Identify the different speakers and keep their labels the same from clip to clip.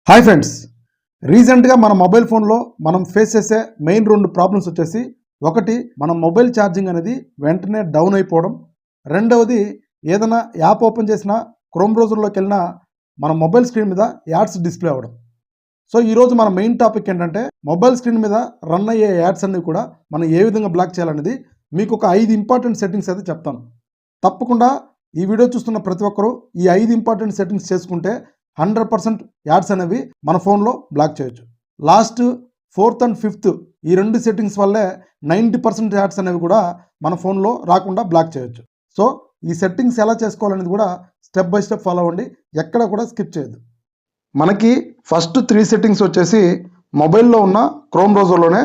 Speaker 1: Hi friends, రీసెంట్గా మన mobile ఫోన్లో మనం ఫేస్ చేసే మెయిన్ రెండు ప్రాబ్లమ్స్ వచ్చేసి, ఒకటి మన మొబైల్ ఛార్జింగ్ అనేది వెంటనే డౌన్ అయిపోవడం, రెండవది ఏదైనా యాప్ ఓపెన్ చేసినా క్రోమ్ బ్రౌజర్లోకి వెళ్ళినా మన మొబైల్ స్క్రీన్ మీద యాడ్స్ డిస్ప్లే అవ్వడం. సో ఈరోజు మన మెయిన్ టాపిక్ ఏంటంటే, మొబైల్ స్క్రీన్ మీద రన్ అయ్యే యాడ్స్ అన్నీ కూడా మనం ఏ విధంగా బ్లాక్ చేయాలనేది మీకు ఒక 5 ఇంపార్టెంట్ సెట్టింగ్స్ అయితే చెప్తాను. తప్పకుండా ఈ వీడియో చూస్తున్న ప్రతి ఒక్కరూ ఈ 5 ఇంపార్టెంట్ సెట్టింగ్స్ చేసుకుంటే 100% యాడ్స్ అనేవి మన ఫోన్లో బ్లాక్ చేయొచ్చు. లాస్ట్ 4th and 5th ఈ రెండు సెట్టింగ్స్ వల్లే 90% యాడ్స్ అనేవి కూడా మన ఫోన్లో రాకుండా బ్లాక్ చేయొచ్చు. సో ఈ సెట్టింగ్స్ ఎలా చేసుకోవాలనేది కూడా స్టెప్ బై స్టెప్ ఫాలో అవ్వండి, ఎక్కడ కూడా స్కిప్ చేయొద్దు. మనకి ఫస్ట్ 3 సెట్టింగ్స్ వచ్చేసి మొబైల్లో ఉన్న క్రోమ్ బ్రౌజర్లోనే.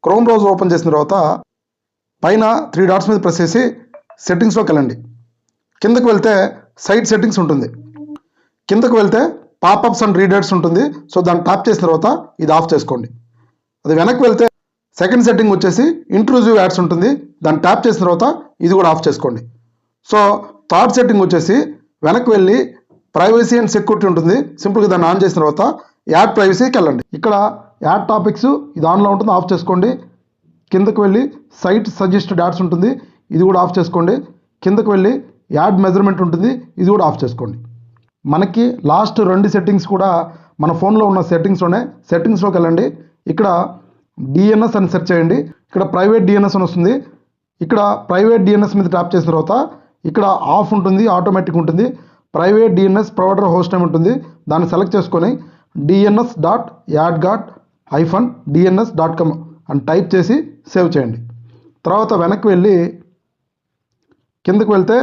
Speaker 1: క్రోమ్ బ్రౌజర్ ఓపెన్ చేసిన తర్వాత పైన 3 డాట్స్ మీద ప్రెస్ చేసి సెట్టింగ్స్లోకి వెళ్ళండి. కిందకు వెళ్తే సైట్ సెట్టింగ్స్ ఉంటుంది. కిందకు వెళ్తే పాపప్స్ అండ్ రీడర్స్ ఉంటుంది. సో దాన్ని ట్యాప్ చేసిన తర్వాత ఇది ఆఫ్ చేసుకోండి. అది వెనక్కి వెళ్తే సెకండ్ సెట్టింగ్ వచ్చేసి ఇంట్రూజివ్ యాడ్స్ ఉంటుంది. దాన్ని ట్యాప్ చేసిన తర్వాత ఇది కూడా ఆఫ్ చేసుకోండి. సో థర్డ్ సెట్టింగ్ వచ్చేసి వెనక్కి వెళ్ళి ప్రైవసీ అండ్ సెక్యూరిటీ ఉంటుంది. సింపుల్గా దాన్ని ఆన్ చేసిన తర్వాత యాడ్ ప్రైవసీకి వెళ్ళండి. ఇక్కడ యాడ్ టాపిక్స్ ఇది ఆన్లో ఉంటుంది, ఆఫ్ చేసుకోండి. కిందకు వెళ్ళి సైట్ సజెస్టెడ్ యాడ్స్ ఉంటుంది, ఇది కూడా ఆఫ్ చేసుకోండి. కిందకు వెళ్ళి యాడ్ మెజర్మెంట్ ఉంటుంది, ఇది కూడా ఆఫ్ చేసుకోండి. మనకి లాస్ట్ 2 సెట్టింగ్స్ కూడా మన ఫోన్లో ఉన్న సెట్టింగ్స్లోకి వెళ్ళండి. ఇక్కడ డిఎన్ఎస్ అని సెర్చ్ చేయండి. ఇక్కడ ప్రైవేట్ డిఎన్ఎస్ అని వస్తుంది. ఇక్కడ ప్రైవేట్ డిఎన్ఎస్ మీద ట్యాప్ చేసిన తర్వాత ఇక్కడ ఆఫ్ ఉంటుంది, ఆటోమేటిక్ ఉంటుంది. Private DNS provider host name ఉంటుంది, దాన్ని సెలెక్ట్ చేసుకొని dns.yadgat-dns.com అని టైప్ చేసి సేవ్ చేయండి. తర్వాత వెనక్కి వెళ్ళి కిందకు వెళ్తే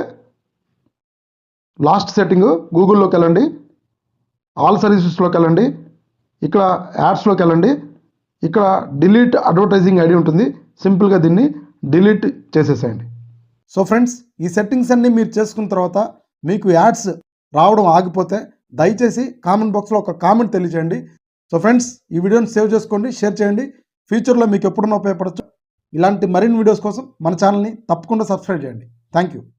Speaker 1: లాస్ట్ సెట్టింగ్ గూగుల్లోకి వెళ్ళండి, ఆల్ సర్వీసెస్లోకి వెళ్ళండి, ఇక్కడ యాడ్స్లోకి వెళ్ళండి. ఇక్కడ డిలీట్ అడ్వర్టైజింగ్ ఐడి ఉంటుంది, సింపుల్గా దీన్ని డిలీట్ చేసేసేయండి. సో ఫ్రెండ్స్, ఈ సెట్టింగ్స్ అన్నీ మీరు చేసుకున్న తర్వాత మీకు యాడ్స్ రావడం ఆగిపోతే దయచేసి కామెంట్ బాక్స్లో ఒక కామెంట్ తెలియజేయండి. సో ఫ్రెండ్స్, ఈ వీడియోని సేవ్ చేసుకోండి, షేర్ చేయండి. ఫ్యూచర్లో మీకు ఎప్పుడన్నా ఉపయోగపడచ్చు. ఇలాంటి మరిన్ని వీడియోస్ కోసం మన ఛానల్ని తప్పకుండా సబ్స్క్రైబ్ చేయండి. Thank you.